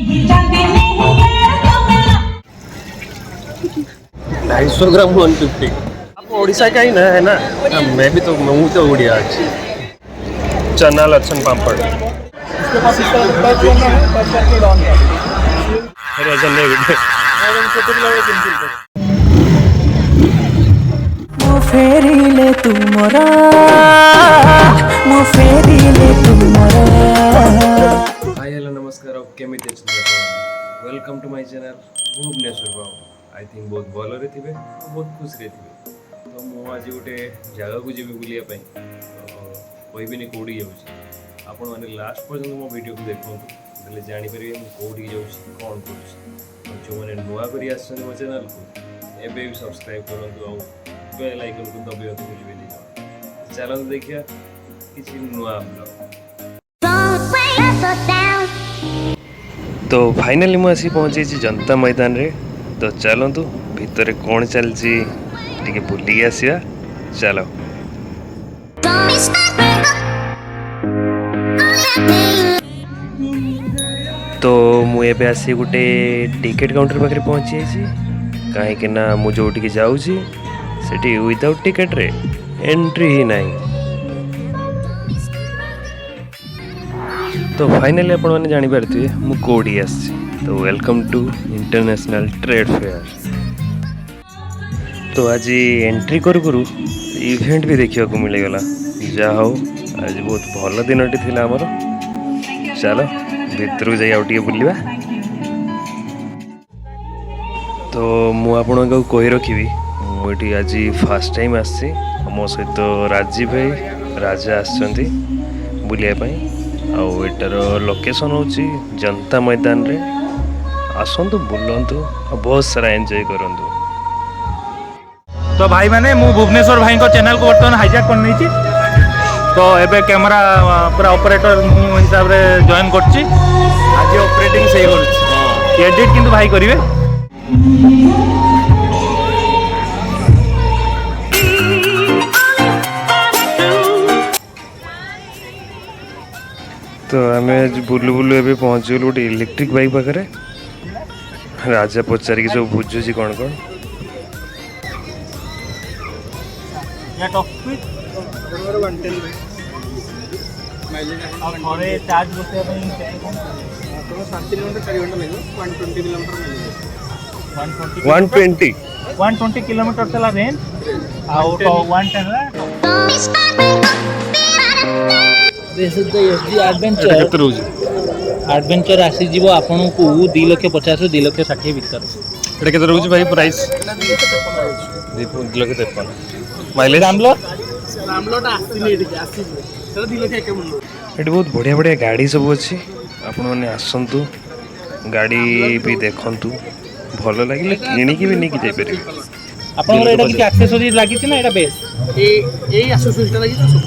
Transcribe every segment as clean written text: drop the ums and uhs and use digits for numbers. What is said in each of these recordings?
$250 150। आप ओडिशा का ही ना है ना? मैं भी तो उड़िया अच्छी चना लच्छन पापड़ इसके पास इस तरह टच करना है, टच करके डाउन कर ऐसा नहीं छोटे पिला पेंसिल मो फेरिले तुमरा मो फेरिले तुमरा। हाय हेलो नमस्कार केमिति welcome to my channel Bhubaneswar Babu. I think बहुत भल रे थिबे बहुत खुश रे थिबे। तो मु आज गोटे जगह को जीवी बुलिया पई कहबिनी कोडी जाउची आपण माने लास्ट पर्यंत मो वीडियो को देखंतु देले जानि परिबे मु कोडी जाउची कोन करूची। जो माने नुवा करी आछन मो चैनल को एबे भी सब्सक्राइब करंतु आ बेल आइकन को दबियतु बुझिबेनी। चलो देखिया किछि नुवा ब्लॉग। तो फाइनली मुझे पहुँची जनता मैदान रे। तो चलतु भितर कौन चलती टे बुलिक आसवा चलो। तो मुझे आसी गोटे टिकेट काउंटर पाखे पहुँची कहीं मु जो जाऊँगी सेठी विदाउट टिकेट रे एंट्री ही नहीं। तो फाइनली आपण मैंने जानीपारे मु कोडी आसी। तो welcome to international trade fair. तो आज एंट्री करू करू इवेंट भी देखा मिलगला। जा हो आज बहुत भल दिन थिला आमर। चलो भितर जाई आउ टिके बुलिबा। तो मु आपण को कहि रखिबी मुठी आज फर्स्ट टाइम आसी मो सहित राजीव भाई राजा आछंती बुलिया पई। आउ एटार लोकेशन होची जनता मैदान रे। आसंतु बुलंतु बहुत सारा एंजॉय करंतु। तो भाई मैंने मु भुवनेश्वर भाई को चैनल को बर्तमान हाईजैक कर नहीं छी। तो एबे कैमरा पूरा ऑपरेटर मु हिसाब रे जॉइन करछि। आज ऑपरेटिंग सही करछि एडिट किंतु भाई करिवे। तो आम आज बुलू बुलू ए पहुँच गलु गोटे इलेक्ट्रिक बाइक पाखे। राजा पचारिक सब बुझुची कौन कौन। $120 किलोमीटर चला रेंज आउट ऑफ 110 एडवेंचर आसी जीवो आपन को 2,50,000 2,60,000 भीतर। एटा केते रहउची भाई प्राइस? 2,53,000 माइलेज रामलोटा आसी सेटा 2,51,000। एटी बहुत बढ़िया बढ़िया गाड़ी सब अच्छी। आपण माने आसंतु गाड़ी भी देखंतु भल लागिले किनिकी भी नहीं जाई परिबे। आपन एटा कि एक्सेसरीज लागि छी ना एटा बेस ए एक्सेसरीज ता लागि सब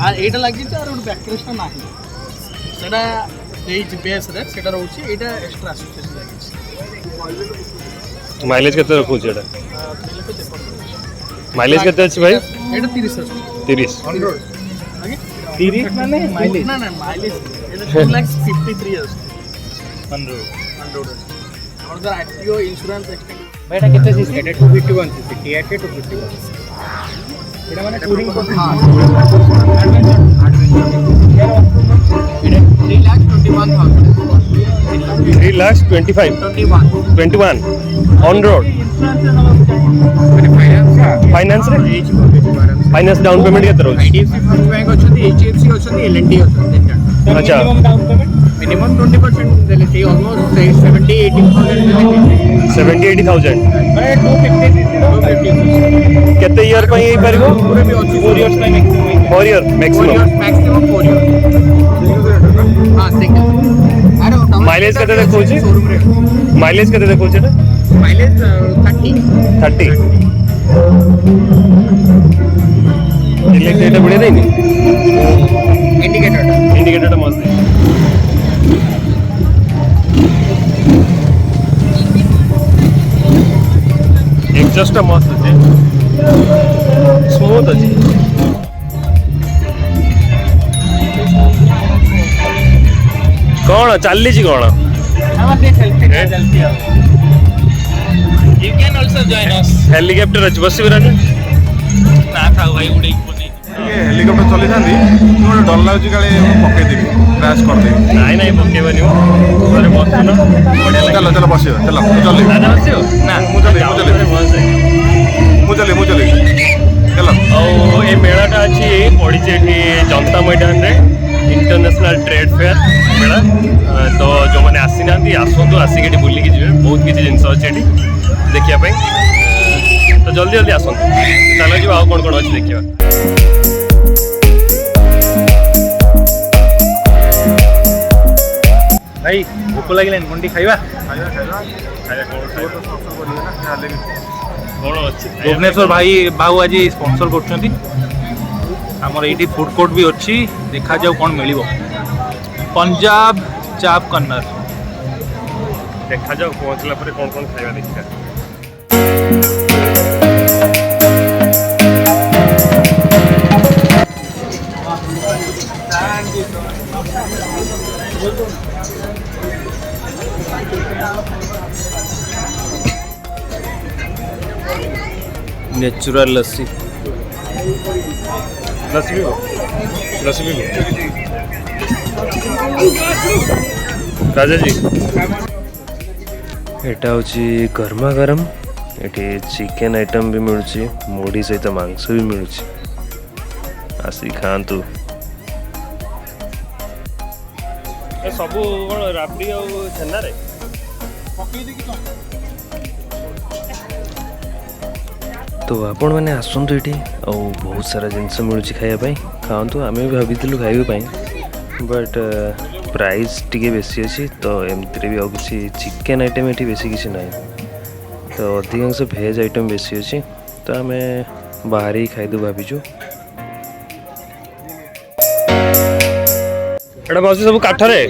आ एटा लागि छी और बैक क्रेस्टा नाही सेटा ए बेस रे सेटा रहउची एटा एक्स्ट्रा एक्सेसरीज लागि छी। माइलेज केते रखुची एटा? माइलेज केते अछि भाई? एटा 30 अछि। 30 आगे 30 माने माइलेज ना ना माइलेज एटा 2,53,000 अछि। 100 और द आरटीओ इंश्योरेंस एक्सटेंड बेटा केते सीसी? एटा 251 सीसी टीआरके 251 एटा माने टूरिंग को हां एडवेंचर 3,25,21 ऑन रोड फाइनेंस रे फाइनेंस डाउन पेमेंट केते रहउची? आईडीएफसी फर्स्ट बैंक अछि, एचडीएफसी अछि, एलएनटी अछि। अच्छा मिनिमम 20% देले सी ऑलमोस्ट 70,000-80,000 माने 250 केते ईयर पई एई परबो? पूरे भी अछि 4 इयर्स पई मैक्सिमम 4 ईयर मैक्सिमम 4 इयर्स हां सिंगल अरे माइलेज केते देखौची? माइलेज केते देखौची एटा? माइलेज 30 इलेक्ट्रिक एटा बढ़िया नहीं इंडिकेटर मस्त है। एग्जॉस्ट मस्त अच्छे स्मूथ अच्छे। कौन चली कौन You can also join us. Helicopter अच्छी बस राजा ना था भाई उड़े हेलिकप्टर चली था गोटे डर लगुच काले पकईदेवी क्रैश करदेवी नाई नाई पकेबनी अरे बसुन बढ़िया चलो चलो बस चलो चल दादा बसियो ना मुझे चलो ଆଉ ଏ ମେଳାଟା ଅଛି ପଡ଼ିଛି ଏଠି ଜନତା ମଇଦାନରେ ଇଣ୍ଟରନ୍ୟାସନାଲ ଟ୍ରେଡ୍ ଫେୟାର ମେଳା ତ ଯେଉଁମାନେ ଆସିନାହାନ୍ତି ଆସନ୍ତୁ ଆସିକି ଏଠି ବୁଲିକି ଯିବେ ବହୁତ କିଛି ଜିନିଷ ଅଛି ଏଠି ଦେଖିବା ପାଇଁ ତ ଜଲ୍ଦି ଜଲ୍ଦି ଆସନ୍ତୁ ଚାଲ ଯିବା ଆଉ କ'ଣ କ'ଣ ଅଛି ଦେଖିବା ଭାଇ ଭୋକ ଲାଗିଲାନି କଣ ଟିକେ ଖାଇବା କ'ଣ ଅଛି ଭୁବନେଶ୍ୱର ଭାଇ ବାବୁ ଆଜି ସ୍ପନ୍ସର କରୁଛନ୍ତି ଆମର ଏଇଠି ଫୁଡ୍ କୋର୍ଟ ବି ଅଛି ଦେଖାଯାଉ କ'ଣ ମିଳିବ ପଞ୍ଜାବ ଚାପ୍ କର୍ଣ୍ଣର ଦେଖାଯାଉ ପହଞ୍ଚିଲା ପରେ କ'ଣ କ'ଣ ଖାଇବା ଦେଖିବା नेचुरल लस्सी लस्सी भी लस्सी भी राजा जी एटा होची गरमा गरम एठी चिकन आइटम भी मिलुची मुढ़ी सहित मांस भी मिलुची आसी खातु सबू राबड़ी आ छेना रे तो आपण मैंने आसतु ये बहुत सारा जिनस मिलूँ खायापी खातु आम भी भाई खावाई बट प्राइस टी बेसी अच्छी तो एमती भी किसी चिकेन आइटम ये बेसी किसी ना तो अधिकांश भेज आइटम बेसी अच्छी तो आम बाहर ही खाईदु भाविचु एटा बस सब काठरे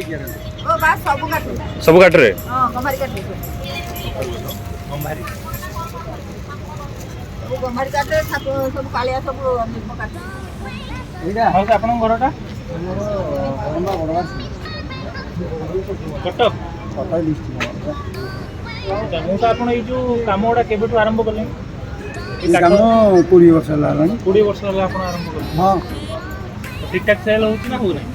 सब काठरे गम्भारी काटे सब कालिया सब काटे ଆପଣଙ୍କ ଘରଟା କଟକ ମୁଁ ତ ଆପଣ ଏଇ ଯେଉଁ କାମ ଗୁଡ଼ା କେବେଠୁ ଆରମ୍ଭ କଲେଣି କାମ 20 ବର୍ଷ ହେଲା ହେଲାଣି 20 ବର୍ଷ ହେଲା ଆପଣ ଆରମ୍ଭ କଲେ ହଁ ଠିକ୍ ଠାକ୍ ସେଲ୍ ହେଉଛି ନା ହେଉନାହିଁ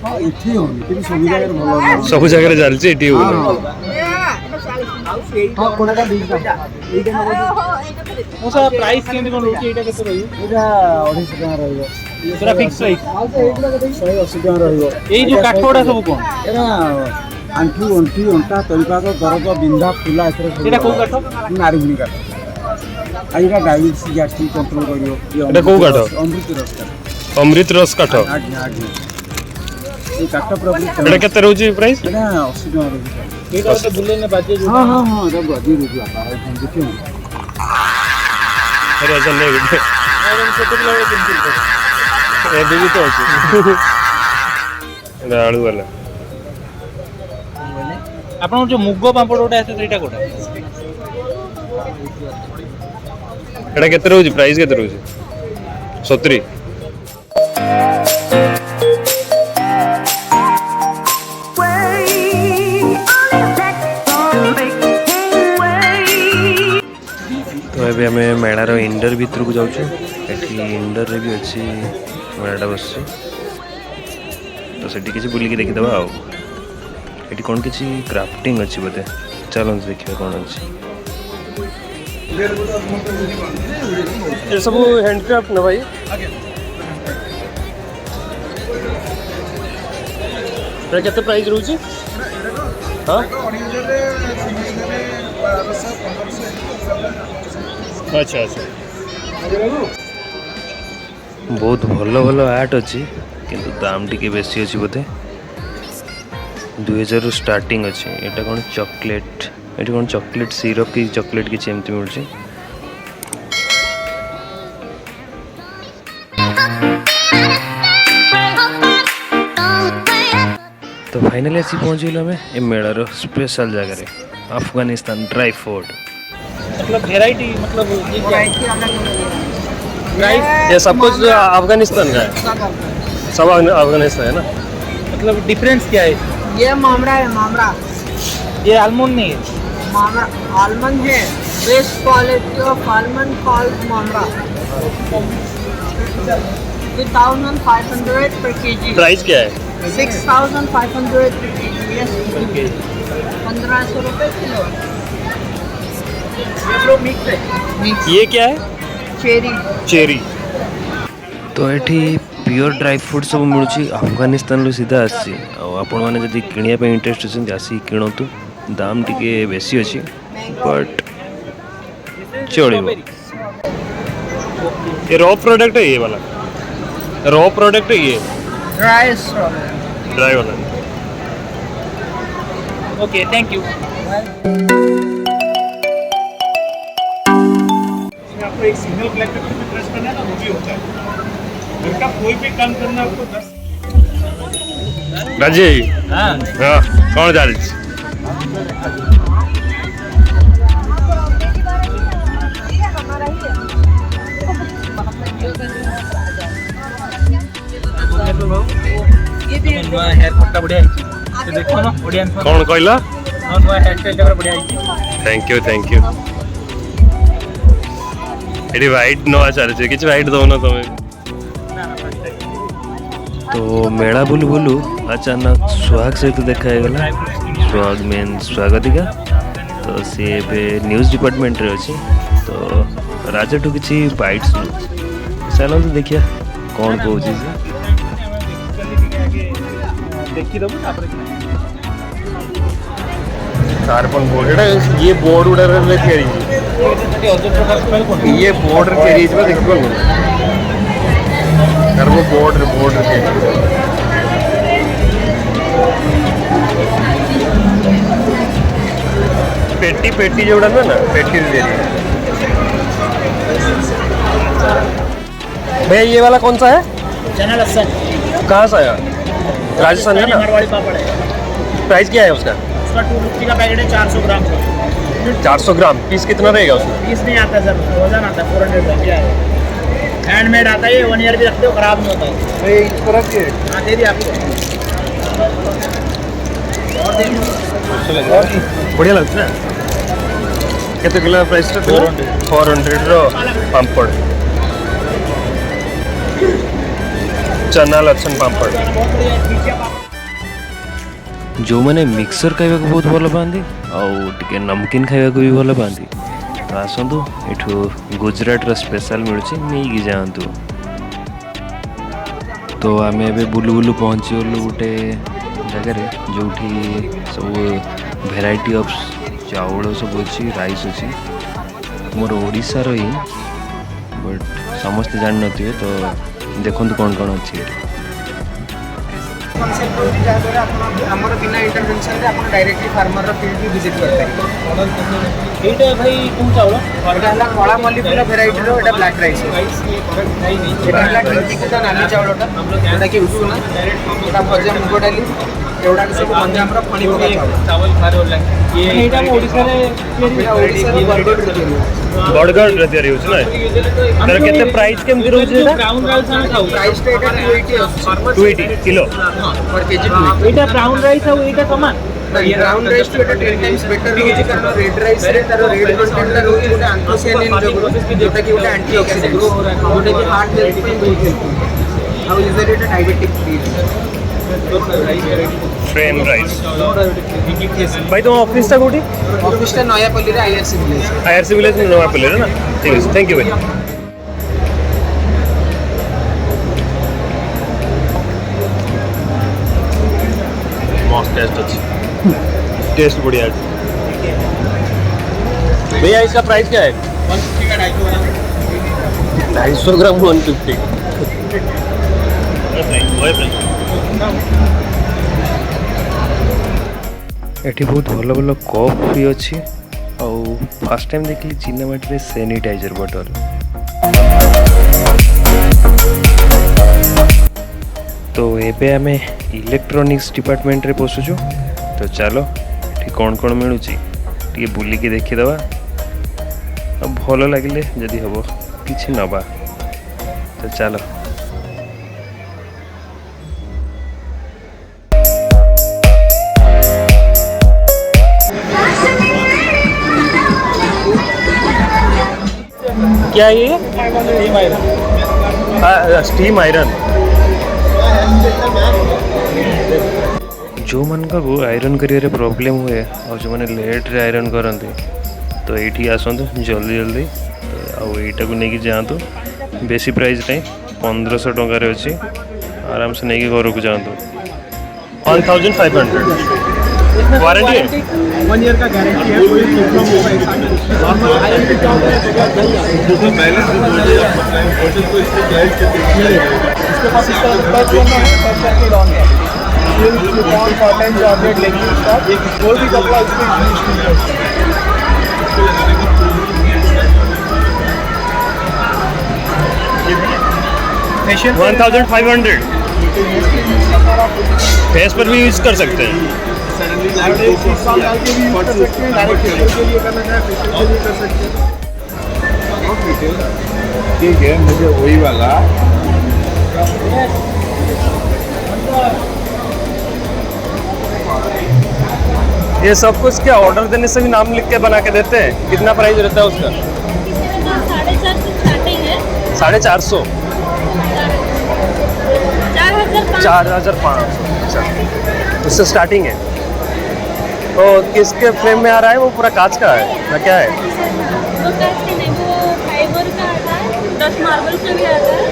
ହଁ ଏଠି ହଉନି କିନ୍ତୁ ସବୁ ଜାଗାରେ ଭଲ ହଉଛି सब जगह चलती एटी ହଁ କୋଣାଟା ଦେଇଛି ଏଇଟା ନବ ମୁଁ ସାର୍ ପ୍ରାଇସ୍ କେମିତି କ'ଣ ରହୁଛି ଏଇଟା କେତେ ରହିବ ଏଇଟା 250 ଟଙ୍କା ରହିବ ପୁରା ଫିକ୍ସ ପ୍ରାଇସ୍ 180 ଟଙ୍କା ରହିବ ଏଇ ଯେଉଁ କାଠ ଗୁଡ଼ା ସବୁ କ'ଣ ଏଇଟା ଆଣ୍ଠୁ ଅଣ୍ଠି ଅଣ୍ଟା ତଳିପାଦ ଦରଜ ବିନ୍ଧା ଫୁଲା ଏଥିରେ ସବୁ ଏଇଟା କୋଉ କାଠ ନାରିଗୁଣି କାଠ ଆଉ ଏଇଟା ଡାଇବେଟିସ୍ ଗ୍ୟାଷ୍ଟ୍ରିକ୍ କଣ୍ଟ୍ରୋଲ କରିବ ଏଇଟା କୋଉ କାଠ? ଅମୃତ ରସ କାଠ अमृत रस काठ ଆଜ୍ଞା ଆଜ୍ଞା এই কাঠটা পুরো एटा केते रहउची प्राइस এটা 80 ଟଙ୍କା ରହୁଛି ଏଇଟା ଗୋଟେ ବୁଲେଇଲେ ବାଜେ ଯେଉଁ ହଁ ହଁ ହଁ ଏଟା ବଜି ରହୁଛି ଆପଣ ଦେଖିବେ अरे अच्छा नहीं बेटे ଛୋଟ ପିଲାବେଳେ କେମିତି ए दीदी तो अछि एटा आलू वाला ଆପଣଙ୍କର ଯେଉଁ ମୁଗ ପାମ୍ପଡ଼ ଗୋଟେ ଆସେ ସେଇଟା କୋଉଟା एटा केते रहउची प्राइस केते रहउची 70 तो अभी आम मेलार इंडर भीतर को जाऊँ ये इंडर भी अच्छी मेलाटा बस तो से किसी बुलिकी देखीदे आउ ये कौन किसी क्राफ्टिंग अच्छी बोधे चलो देखिए कौन अच्छी ये सब हैंडक्राफ्ट ना भाई केते प्राइस रोची हाँ अच्छा अच्छा बहुत भल भल आर्ट अच्छी किंतु दाम टी बेसी अच्छी बोधे 2000 स्टार्टिंग अच्छी एटा कौन चॉकलेट ये कौन चॉकलेट सिरप की चॉकलेट किसी एमती मिलूँ तो फाइनली आसी पहुँचल आम ए मेलार स्पेशल जगह अफगानिस्तान ड्राई फूड मतलब वेराइटी मतलब ये क्या है प्राइस ये सब कुछ अफगानिस्तान का है सब अफगानिस्तान है ना मतलब डिफरेंस क्या है ये मामरा है मामरा ये आलमंड नहीं है। मामरा आलमंड है, best quality of almond called mamra. 2,500 per kg। Price क्या है? 6,500 per kg। Yes, 1,500 रुपए किलो। ये लो मिक्स है, मिक्स ये क्या है? चेरी। चेरी। तो ଏଠି ପିଓର ଡ୍ରାଇ ଫ୍ରୁଟ୍ ସବୁ ମିଳୁଛି ଆଫଗାନିସ୍ତାନରୁ ସିଧା ଆସିଛି। ଆଉ ଆପଣମାନେ ଯଦି କିଣିବା ପାଇଁ ଇଣ୍ଟରେଷ୍ଟ ଅଛନ୍ତି ଆସିକି କିଣନ୍ତୁ। ଦାମ୍ ଟିକେ ବେଶୀ ଅଛି ବଟ୍ ଚଳିବ। ये रॉ प्रोडक्ट है ये वाला? रॉ प्रोडक्ट है ये ड्राई स्ट्रॉबेरी। ड्राई वाला? Okay thank you. आपको एक सिग्नल ब्लैक पे प्रेस करना है ना, वो भी होता है। घर का कोई भी काम करना आपको 10। ରାଜି हाँ ହଁ କ'ଣ ଚାଲିଛି? ନୂଆ ହେୟାର କଟ୍ଟା ବଢ଼ିଆ ହେଇଛି। ଦେଖୁନ ଓଡ଼ିଆନ୍ କ'ଣ କହିଲ? ନୂଆ ହେୟାର ଷ୍ଟାଇଲଟା ପୁରା ବଢ଼ିଆ ହେଇଛି। Thank you. ଏଠି ହ୍ୱାଇଟ୍ ନୂଆ ଚାଲିଛି, କିଛି ହ୍ୱାଇଟ୍ ଦଉନ ତମେ? तो मेला बुलू बुलू अचानक सुहाग सहित देखा गला। सुहाग मेन स्वागतिका तो सी न्यूज डिपार्टमेंट रे अच्छी। तो राजा ठू किसी बाइट्स चलो तो देखिए कौन कौन ଦେଖିଦବୁ ତାପରେ ତାର କ'ଣ ବୋର୍ଡ ଏଇଟା ଇଏ ବୋର୍ଡ ଗୁଡ଼ାରେ ତିଆରି ହେଇଛି। ଅଯୋଧ୍ୟା ପାଇଁ କ'ଣ ଇଏ ବୋର୍ଡରେ ତିଆରି ହେଇଛି ବା ଦେଖିପାରୁନି। ତାର ବୋର୍ଡରେ ତିଆରି ହେଇଛି। पेटी जोड़ा ना पेटी दे रही है। भैया ये वाला कौन सा है? चना लहसुन कहाँ से आया? राजस्थान का ना? मारवाड़ी पापड़ है। प्राइस क्या है उसका? उसका 250 का पैकेट है 400 ग्राम का। 400 ग्राम पीस कितना रहेगा उसमें? पीस नहीं आता सर, वजन आता है 400 ग्राम। क्या है हैंडमेड आता है, 1 ईयर भी रखते हो खराब नहीं होता है। हाँ दे दिए आपको। बढ़िया लगता है। कितने किलो प्राइस? 400 रो पापड़, चना लहसुन पापड़। जो मैंने मिक्सर खाइबा को बहुत भल पाती आउ टिके नमकीन खाइबा को भी भल पाती तो आसतु एठू गुजरात स्पेशल मिलूँ नहीं जातु। तो आम ए बुलू बुलू पहुँची गलु गोटे जगार जो सब भेराइटी ऑफ चाउल सब अच्छी, राइस अच्छी मोर ओडिशार ही बट समस्ते जान नथिबे। तो देखो कौन कौन अच्छी कॉन्सेप्ट होती है जहाँ आमर बिना इंटरवेंशन रे आपण डायरेक्टली फार्मर रो फील्ड भी विजिट करते हैं। एटा भाई कोन चावल एटा हला कळा मल्लीफुला वेराइटी रो एटा ब्लैक राइस है। एटा हला टिपिकल नाली चावलटा एटा के उसूना एटा भजा मुग डाली एवढा के सब पंजाब रो फणी पका चावल खारे हो लागे। ये एटा ओडिसा रे बड़गढ़ रे तयारी होछ ना। तर केते प्राइस केमति रहउछ एटा? ब्राउन राइस हम खाऊ प्राइस तो एटा 280 किलो पर केजी। एटा ब्राउन राइस और एटा समान। ब्राउन राइस तो एटा 10 टाइम्स बेटर होची कारण रेड राइस रे तार रेड कंटेंट ला रोज गोटे एंथोसियानिन जोटा कि गोटे एंटीऑक्सीडेंट गोटे कि हार्ट हेल्थ पे बहुत हेल्प आ यूजुअली एटा डायबिटिक फ्री फ्रेम राइस। भाई तुम ऑफिस टा कोठी? ऑफिस टा नयापल्ली रे आईआरसी विलेज में नवा पल्ले ना। ठीक है, थैंक यू भाई। मस्त टेस्ट अच्छी, टेस्ट बढ़िया है भैया। इसका प्राइस क्या है? 150 का 250 ग्राम 150। एठी बहुत भल भल कप भी अच्छी। आउ फर्स्ट टाइम देखली चिनामाटी रे सैनिटाइजर बॉटल। तो एबे आमे इलेक्ट्रॉनिक्स डिपार्टमेंट रे पहुँचुछु। तो चलो एठी कौन कौन मिलूची टी बुलिकी देखीदवा। भल लगे जदि हम किसी नवा तो चलो। क्या है ये? Steam iron. जो मन का वो आयरन करियर प्रॉब्लम हुए और जो मैंने लेट रे आयरन करते तो ये आसतु जल्दी जल्दी तो आईटा को लेकिन जातु बेसी प्राइस नहीं 1500 टकर अच्छी आराम से नहीं घर को जातु 1500 वारंटी है 1 ईयर का गारंटी है, कोई प्रॉब्लम होगा ऐसा नहीं। इसके पास इसका फर्स्ट वन है, फर्स्ट करके लॉन्च है। कॉटन कॉटन जॉर्जेट लेगिंग्स का कोई भी कपड़ा इसमें यूज नहीं कर सकते। 1500 फेस पर भी यूज कर सकते हैं। ठीक है, मुझे वही वाला ये सब कुछ क्या ऑर्डर देने से भी नाम लिख के बना के देते हैं? कितना प्राइस रहता है उसका? 450 4,500। अच्छा, उससे स्टार्टिंग है। तो किसके फ्रेम में आ रहा है? वो पूरा कांच का है ना क्या है? वो कांच का नहीं, वो फाइबर का आता है, डस्ट मार्बल का भी आता है।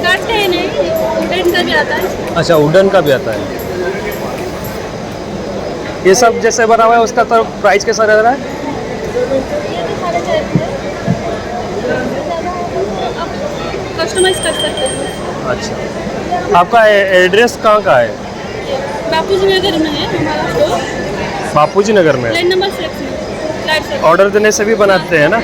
कांच का ही नहीं, वुडन का भी आता है। अच्छा, वुडन का भी आता है। ये सब जैसे बना हुआ है उसका तो प्राइस कैसा रह रहा है? ये तो 450 है। आप कस्टमाइज कर सकते हैं। अच्छा, आपका एड्रेस कहाँ का है? बापूजी नगर में है हमारा स्टोर, बापूजी नगर में। लाइन नंबर 6 में, फ्लैट 6। ऑर्डर देने से भी बनाते हैं ना?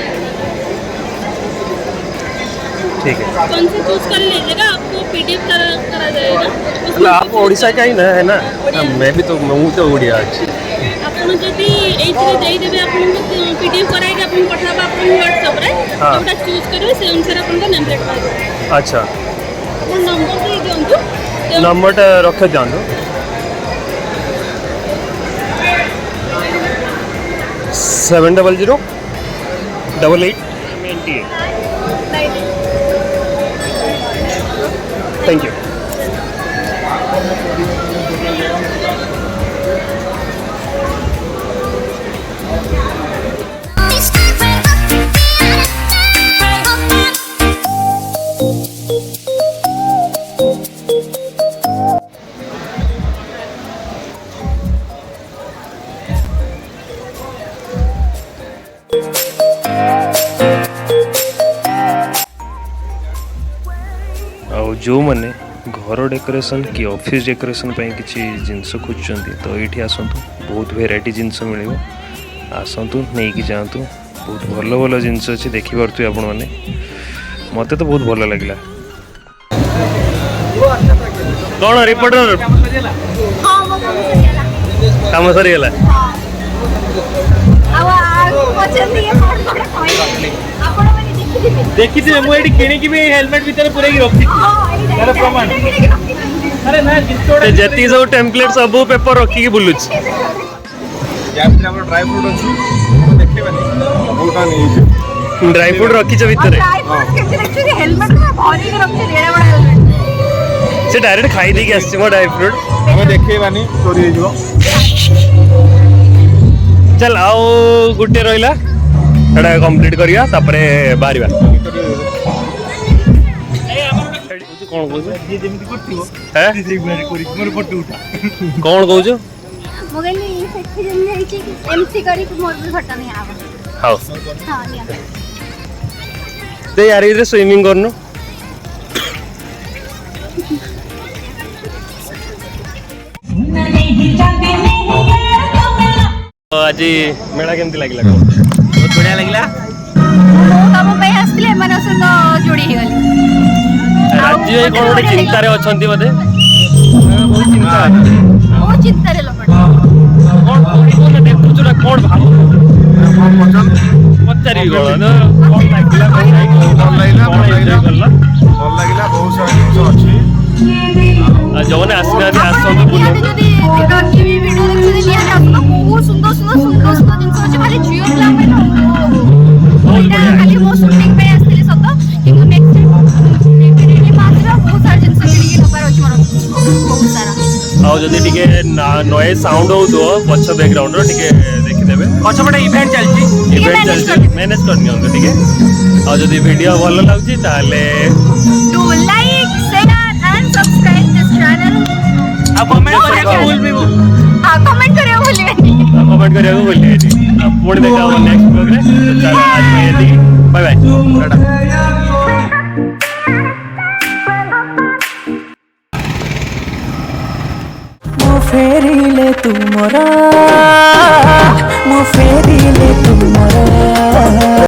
ठीक है। कौन से चूज कर लीजिएगा, आपको पीडीएफ करा जाएगा। मतलब आप ओडिशा का ही ना है ना? मैं भी तो मैं तो ओडिया अच्छी। ଆପଣ ଯଦି ଏଇଥିରେ ଦେଇଦେବେ ଆପଣଙ୍କୁ PDF କରାଇକି ଆପଣଙ୍କୁ ପଠାଇବା ଆପଣଙ୍କ ହ୍ୱାଟ୍ସଆପ୍ରେ ଯେଉଁଟା ଚୁଜ୍ କରିବେ ସେ ଅନୁସାରେ ଆପଣଙ୍କ ନେମ୍ ପ୍ଲେଟ୍ ପାଇବେ। अच्छा, ଆପଣ ନମ୍ବର ଦେଇ ଦିଅନ୍ତୁ। नंबर रखे दिखाँ 7008888। Thank you. जो मैंने घर डेकोरेशन कि ऑफिस डेकोरेशन किसी जिनस खोजुंट तो ये आसतु बहुत वेराइटी जिनस मिल आसतु नहीं कि जातु बहुत भल भल जिनस अच्छे देखिपे आपण मैंने मत तो बहुत भल लगे। कौन रिपोर्टर काम सरीगला देखी थी मुझे किणी भी हेलमेट भीतर पूरे की रखी तार प्रमाण। अरे ना जितो जति सब टेम्पलेट सब पेपर रखिकी बुलुच ड्राई फ्रूट अच्छी देखेबानी बहुटा नहीं ड्राई फ्रूट रखी भितर से डायरेक्ट खाई देकी आसी मो ड्राई फ्रूट हमें देखेबानी चोरी हो चल आओ गुटे रहा कंप्लीट करिया तापरे बाहर कौन कौन कौच हाँ यार इधर स्विमिंग करनु आज मेला केमती लगे बहुत बढ़िया लगे राज्य कौन गोटे चिंतार अच्छा बोधे कौन भाव पचारि कौन लगे बहुत सारा जिन अच्छी जो मैंने आसना आसतु बुल सुंदर सुंदर सुंदर सुंदर जिन ଆଉ ଯଦି ଟିକେ ନଏଜ୍ ସାଉଣ୍ଡ ହେଉଥିବ ପଛ ବ୍ୟାକ୍ଗ୍ରାଉଣ୍ଡର ଟିକେ ଦେଖିଦେବେ। ପଛପଟେ ଇଭେଣ୍ଟ ଚାଲିଛି। ଇଭେଣ୍ଟ ଚାଲିଛି, ମ୍ୟାନେଜ୍ କରିନିଅନ୍ତୁ ଟିକେ। ଆଉ ଯଦି ଭିଡ଼ିଓ ଭଲ ଲାଗୁଛି ତାହେଲେ Do like, share and subscribe this channel. ଆଉ କମେଣ୍ଟ କରିବାକୁ ଭୁଲିବି। हाँ कमेंट करियो भूलिएगा କମେଣ୍ଟ କରିବାକୁ ଭୁଲିବେନି। ଆଉ ପୁଣି ଦେଖା ହବ ନେକ୍ସଟ ବ୍ଲଗ୍ରେ। ଚାଲ ଆଜି ପାଇଁ ଏତିକି, ବାଏ ବାଏ, ଟାଟା। ମୁଁ ଫେରିଲେ ତୁମର ମୁଁ